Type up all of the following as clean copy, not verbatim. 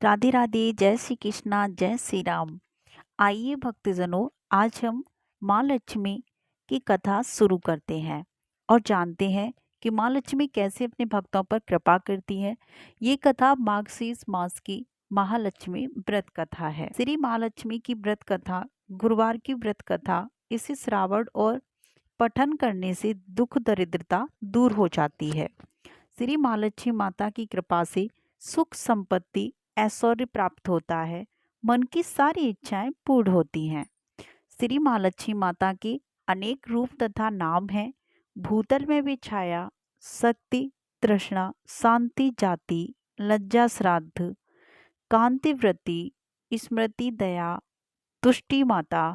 राधे राधे, जय श्री कृष्णा, जय श्री राम। आइए भक्तजनों, आज हम माँ लक्ष्मी की कथा शुरू करते हैं और जानते हैं कि माँ लक्ष्मी कैसे अपने भक्तों पर कृपा करती है। ये कथा मार्गशीर्ष मास की महालक्ष्मी व्रत कथा है। श्री महालक्ष्मी की व्रत कथा, गुरुवार की व्रत कथा, इसे श्रावण और पठन करने से दुख दरिद्रता दूर हो जाती है। श्री महालक्ष्मी माता की कृपा से सुख संपत्ति ऐश्वर्य प्राप्त होता है, मन की सारी इच्छाएं पूर्ण होती हैं। श्री महालक्ष्मी माता के अनेक रूप तथा नाम हैं। भूतल में भी छाया, शक्ति, तृष्णा, शांति, जाति, लज्जा, श्राद्ध, कांतिव्रती, स्मृति, दया, तुष्टि माता,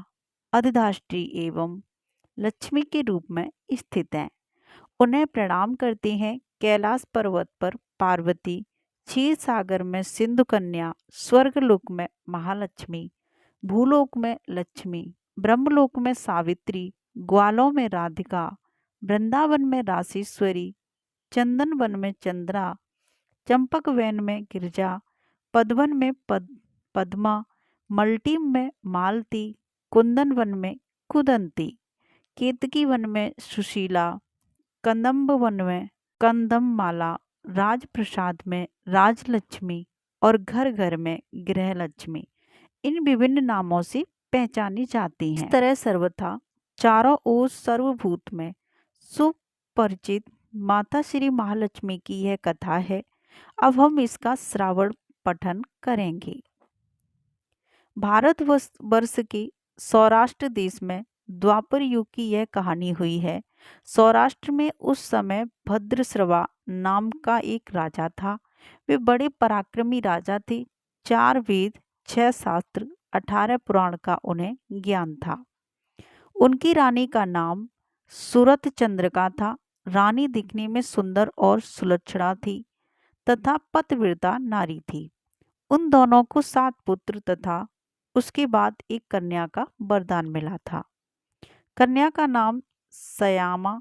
अधिधात्री एवं लक्ष्मी के रूप में स्थित हैं। उन्हें प्रणाम करते हैं कैलाश पर्वत पर पार्वती, क्षीर सागर में सिंधु कन्या, स्वर्गलोक में महालक्ष्मी, भूलोक में लक्ष्मी, ब्रह्मलोक में सावित्री, ग्वालों में राधिका, वृंदावन में रासेश्वरी, चंदन वन में चंद्रा, चंपक वन में गिरजा, पदवन में पद्मा, मल्टीम में मालती, कुंदन वन में कुदंती, केतकी वन में सुशीला, कंदम्ब वन में कंदम माला, राजप्रसाद में राजलक्ष्मी और घर घर में गृहलक्ष्मी इन विभिन्न नामों से पहचानी जाती हैं। इस तरह सर्वथा चारों ओर सर्वभूत में सुपरिचित माता श्री महालक्ष्मी की यह कथा है। अब हम इसका श्रावण पठन करेंगे। भारत वर्ष के सौराष्ट्र देश में द्वापर युग की यह कहानी हुई है। सौराष्ट्र में उस समय भद्रश्रवा नाम का एक राजा था। वे बड़े पराक्रमी राजा थे। 4 वेद, 6 शास्त्र, 18 पुराण का उन्हें ज्ञान था। उनकी रानी का नाम सूरत चंद्रिका था। रानी दिखने में सुंदर और सुलक्षणा थी तथा पतिव्रता नारी थी। उन दोनों को 7 पुत्र तथा उसके बाद एक कन्या का वरदान मिला था। कन्या का नाम सयामा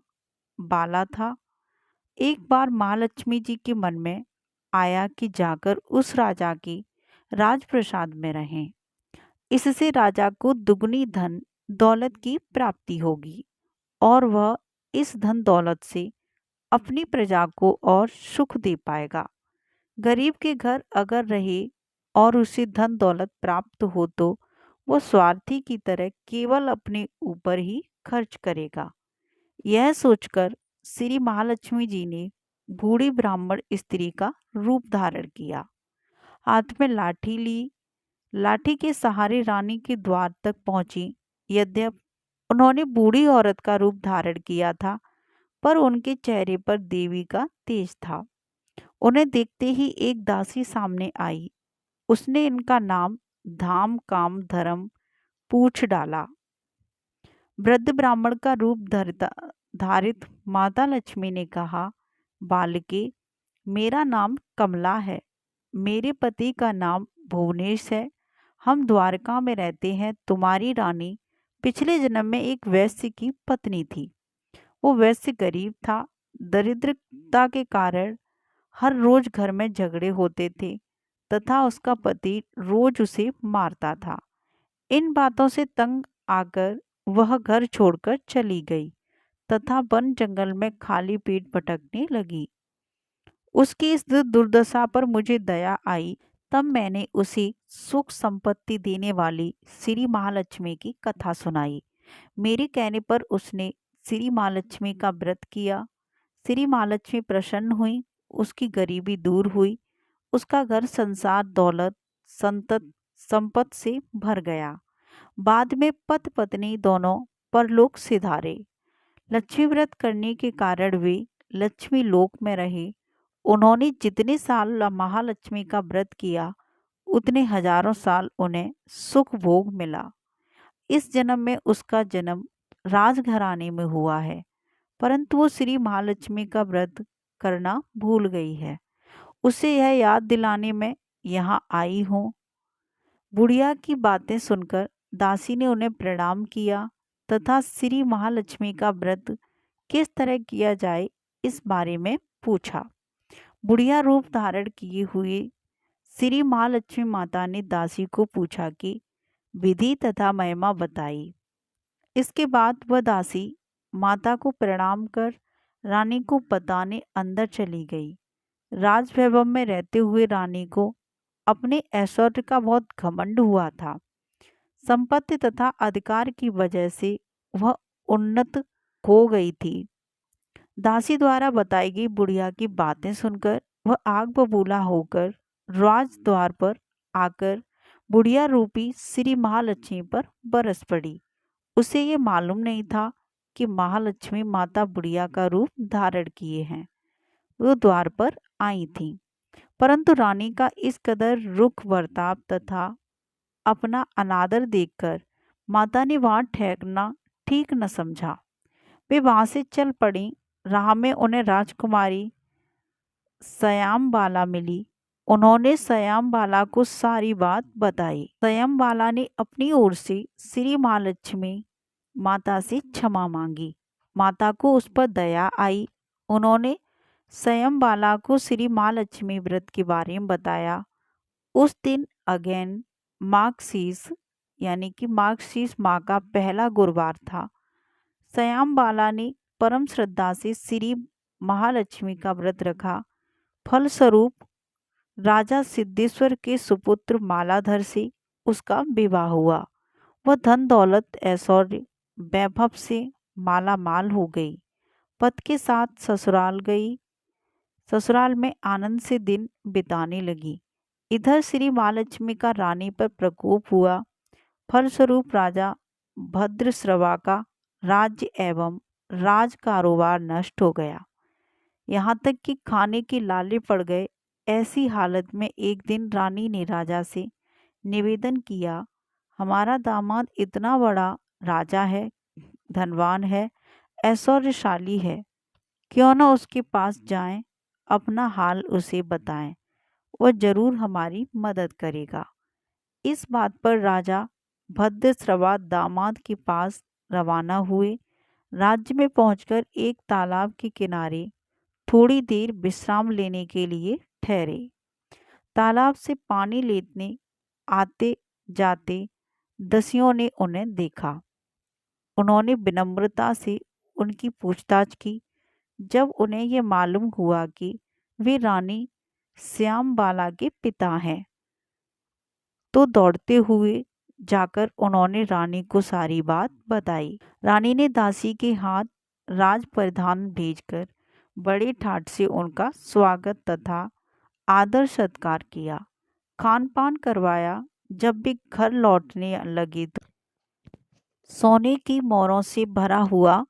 बाला था। एक बार महालक्ष्मी जी के मन में आया कि जाकर उस राजा की राजप्रसाद में रहें। इससे राजा को दुगनी धन दौलत की प्राप्ति होगी और वह इस धन दौलत से अपनी प्रजा को और सुख दे पाएगा। गरीब के घर अगर रहे और उसे धन दौलत प्राप्त हो तो वो स्वार्थी की तरह केवल अपने ऊपर ही खर्च करेगा। यह सोचकर श्री महालक्ष्मी जी ने बूढ़ी ब्राह्मण स्त्री का रूप धारण किया। हाथ में लाठी ली। लाठी के सहारे रानी के द्वार तक पहुंची। यद्यपि उन्होंने बूढ़ी औरत का रूप धारण किया था, पर उनके चेहरे पर देवी का तेज था। उन्हें देखते ही एक दासी सामने आई। उसने इनका नाम धाम काम धर्म पूछ डाला। वृद्ध ब्राह्मण का रूप धारित माता लक्ष्मी ने कहा, बालके, मेरा नाम कमला है। मेरे पति का नाम भुवनेश है। हम द्वारका में रहते हैं। तुम्हारी रानी पिछले जन्म में एक वैश्य की पत्नी थी। वो वैश्य गरीब था। दरिद्रता के कारण हर रोज घर में झगड़े होते थे तथा उसका पति रोज उसे मारता था। इन बातों से तंग आकर वह घर छोड़कर चली गई तथा वन जंगल में खाली पेट भटकने लगी। उसकी इस दुर्दशा पर मुझे दया आई। तब मैंने उसे सुख संपत्ति देने वाली श्री महालक्ष्मी की कथा सुनाई। मेरे कहने पर उसने श्री महालक्ष्मी का व्रत किया। श्री महालक्ष्मी प्रसन्न हुई। उसकी गरीबी दूर हुई। उसका घर संसार दौलत संपत्ति से भर गया। बाद में पति पत्नी दोनों परलोक सिधारे। लक्ष्मी व्रत करने के कारण वे लक्ष्मी लोक में रहे। उन्होंने जितने साल महालक्ष्मी का व्रत किया उतने हजारों साल उन्हें सुख भोग मिला। इस जन्म में उसका जन्म राजघराने में हुआ है, परंतु वो श्री महालक्ष्मी का व्रत करना भूल गई है। उसे यह याद दिलाने में यहाँ आई हूँ। बुढ़िया की बातें सुनकर दासी ने उन्हें प्रणाम किया तथा श्री महालक्ष्मी का व्रत किस तरह किया जाए इस बारे में पूछा। बुढ़िया रूप धारण किए हुए श्री महालक्ष्मी माता ने दासी को पूछा कि विधि तथा महिमा बताई। इसके बाद वह दासी माता को प्रणाम कर रानी को बताने अंदर चली गई। राजवैभव में रहते हुए रानी को अपने ऐश्वर्य का बहुत घमंड हुआ था। संपत्ति तथा अधिकार की वजह से वह उन्नत हो गई थी। दासी द्वारा बताई गई बुढ़िया की बातें सुनकर वह आग बबूला होकर राज द्वार पर आकर बुढ़िया रूपी श्री महालक्ष्मी पर बरस पड़ी। उसे ये मालूम नहीं था कि महालक्ष्मी माता बुढ़िया का रूप धारण किए हैं। वो द्वार पर आई थी, परंतु रानी का इस कदर रुख बर्ताव तथा अपना अनादर देखकर माता ने वहां ठहरना ठीक न समझा। वे वहां से चल पड़ी। राह में उन्हें राजकुमारी सयामबाला मिली। उन्होंने सयामबाला को सारी बात बताई। सयामबाला ने अपनी ओर से श्री महालक्ष्मी माता से क्षमा मांगी। माता को उस पर दया आई। उन्होंने सयामबाला को श्री महालक्ष्मी व्रत के बारे में बताया। उस दिन अगेन माघशीस यानी कि माघशीस माह का पहला गुरुवार था। सयामबाला ने परम श्रद्धा से श्री महालक्ष्मी का व्रत रखा। फलस्वरूप राजा सिद्धेश्वर के सुपुत्र मालाधर से उसका विवाह हुआ। वह धन दौलत ऐश्वर्य वैभव से माला माल हो गई। पति के साथ ससुराल गई। ससुराल में आनंद से दिन बिताने लगी। इधर श्री महालक्ष्मी का रानी पर प्रकोप हुआ। फलस्वरूप राजा भद्रश्रवा का राज्य एवं राज कारोबार नष्ट हो गया। यहाँ तक कि खाने के लाले पड़ गए। ऐसी हालत में एक दिन रानी ने राजा से निवेदन किया, हमारा दामाद इतना बड़ा राजा है, धनवान है, ऐश्वर्यशाली है, क्यों न उसके पास जाएं, अपना हाल उसे बताएं, वह जरूर हमारी मदद करेगा। इस बात पर राजा भद्रश्रवा दामाद के पास रवाना हुए। राज्य में पहुंचकर एक तालाब के किनारे थोड़ी देर विश्राम लेने के लिए ठहरे। तालाब से पानी लेने आते जाते दसियों ने उन्हें देखा। उन्होंने विनम्रता से उनकी पूछताछ की। जब उन्हें यह मालूम हुआ कि वे रानी श्यामबाला के पिता हैं, तो दौड़ते हुए जाकर उन्होंने रानी को सारी बात बताई। रानी ने दासी के हाथ राज परिधान भेजकर बड़े ठाट से उनका स्वागत तथा आदर सत्कार किया, खान पान करवाया। जब भी घर लौटने लगे तो सोने की मोहरों से भरा हुआ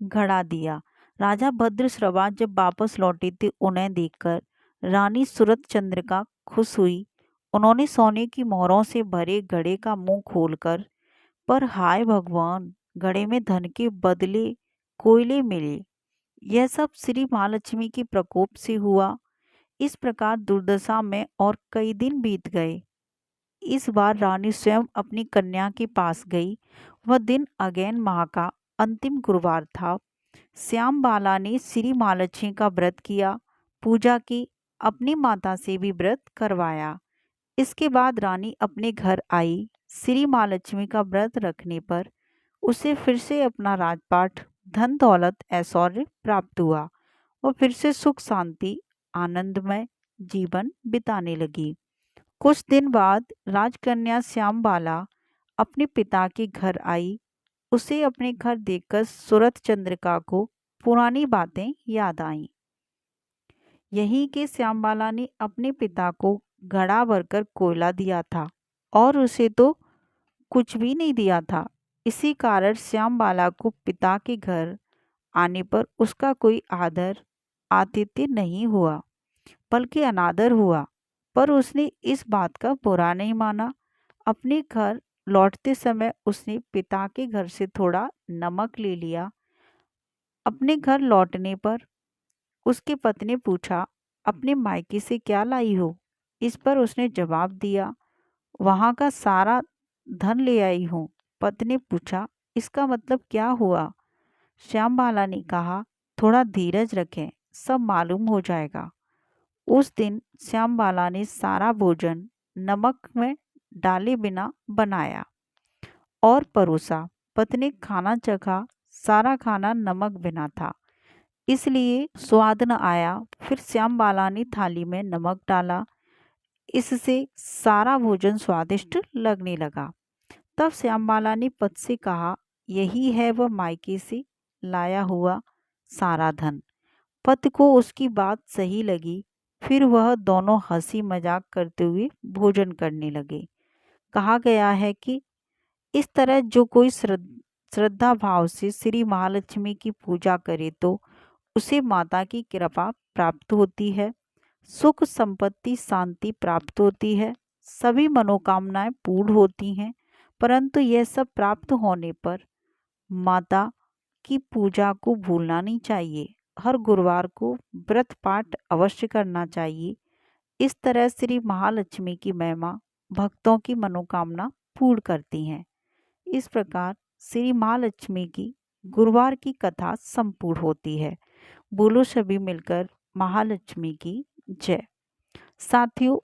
घड़ा दिया। राजा भद्रश्रवा जब वापस लौटे थे, उन्हें देखकर रानी सूरत चंद्रिका खुश हुई। उन्होंने सोने की मोहरों से भरे घड़े का मुंह खोलकर, पर हाय भगवान, घड़े में धन के बदले कोयले मिले। यह सब श्री महालक्ष्मी के प्रकोप से हुआ। इस प्रकार दुर्दशा में और कई दिन बीत गए। इस बार रानी स्वयं अपनी कन्या के पास गई। वह दिन अगेन माह का अंतिम गुरुवार था। श्यामबाला ने श्री महालक्ष्मी का व्रत किया, पूजा की, अपनी माता से भी व्रत करवाया। इसके बाद रानी अपने घर आई। श्री महालक्ष्मी का व्रत रखने पर उसे फिर से अपना राजपाट, धन दौलत, ऐश्वर्य प्राप्त हुआ। वह फिर से सुख शांति आनंदमय जीवन बिताने लगी। कुछ दिन बाद राजकन्या श्यामबाला अपने पिता के घर आई। उसे अपने घर देखकर सूरत चंद्रिका को पुरानी बातें याद आईं। यही कि श्यामबाला ने अपने पिता को घड़ा भरकर कोयला दिया था और उसे तो कुछ भी नहीं दिया था। इसी कारण श्यामबाला को पिता के घर आने पर उसका कोई आदर आतिथ्य नहीं हुआ, बल्कि अनादर हुआ। पर उसने इस बात का बुरा नहीं माना। अपने घर लौटते समय उसने पिता के घर से थोड़ा नमक ले लिया। अपने घर लौटने पर उसके पति ने पूछा, अपने मायके से क्या लाई हो? इस पर उसने जवाब दिया, वहाँ का सारा धन ले आई हूँ। पति ने पूछा, इसका मतलब क्या हुआ? श्यामबाला ने कहा, थोड़ा धीरज रखें, सब मालूम हो जाएगा। उस दिन श्यामबाला ने सारा भोजन नमक में डाले बिना बनाया और परोसा। पत्नी ने खाना चखा, सारा खाना नमक बिना था, इसलिए स्वाद न आया। फिर श्यामबाला ने थाली में नमक डाला, इससे सारा भोजन स्वादिष्ट लगने लगा। तब श्यामबाला ने पति से कहा, यही है वह मायके से लाया हुआ सारा धन। पति को उसकी बात सही लगी। फिर वह दोनों हंसी मजाक करते हुए भोजन करने लगे। कहा गया है कि इस तरह जो कोई श्रद्धा भाव से श्री महालक्ष्मी की पूजा करे तो उसे माता की कृपा प्राप्त होती है, सुख संपत्ति शांति प्राप्त होती है, सभी मनोकामनाएं पूर्ण होती हैं। परंतु यह सब प्राप्त होने पर माता की पूजा को भूलना नहीं चाहिए। हर गुरुवार को व्रत पाठ अवश्य करना चाहिए। इस तरह श्री महालक्ष्मी की महिमा भक्तों की मनोकामना पूर्ण करती हैं। इस प्रकार श्री महालक्ष्मी की गुरुवार की कथा संपूर्ण होती है। बोलो सभी मिलकर महालक्ष्मी की जय। साथियों,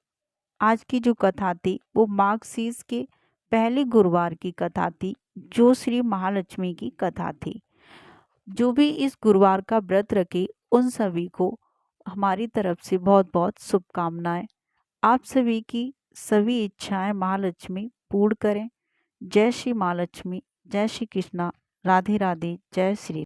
आज की जो कथा थी वो माघ शीस के पहले गुरुवार की कथा थी, जो श्री महालक्ष्मी की कथा थी। जो भी इस गुरुवार का व्रत रखे उन सभी को हमारी तरफ से बहुत बहुत शुभकामनाएं। आप सभी की सभी इच्छाएं महालक्ष्मी पूर्ण करें। जय श्री महालक्ष्मी, जय श्री कृष्णा, राधे राधे, जय श्री।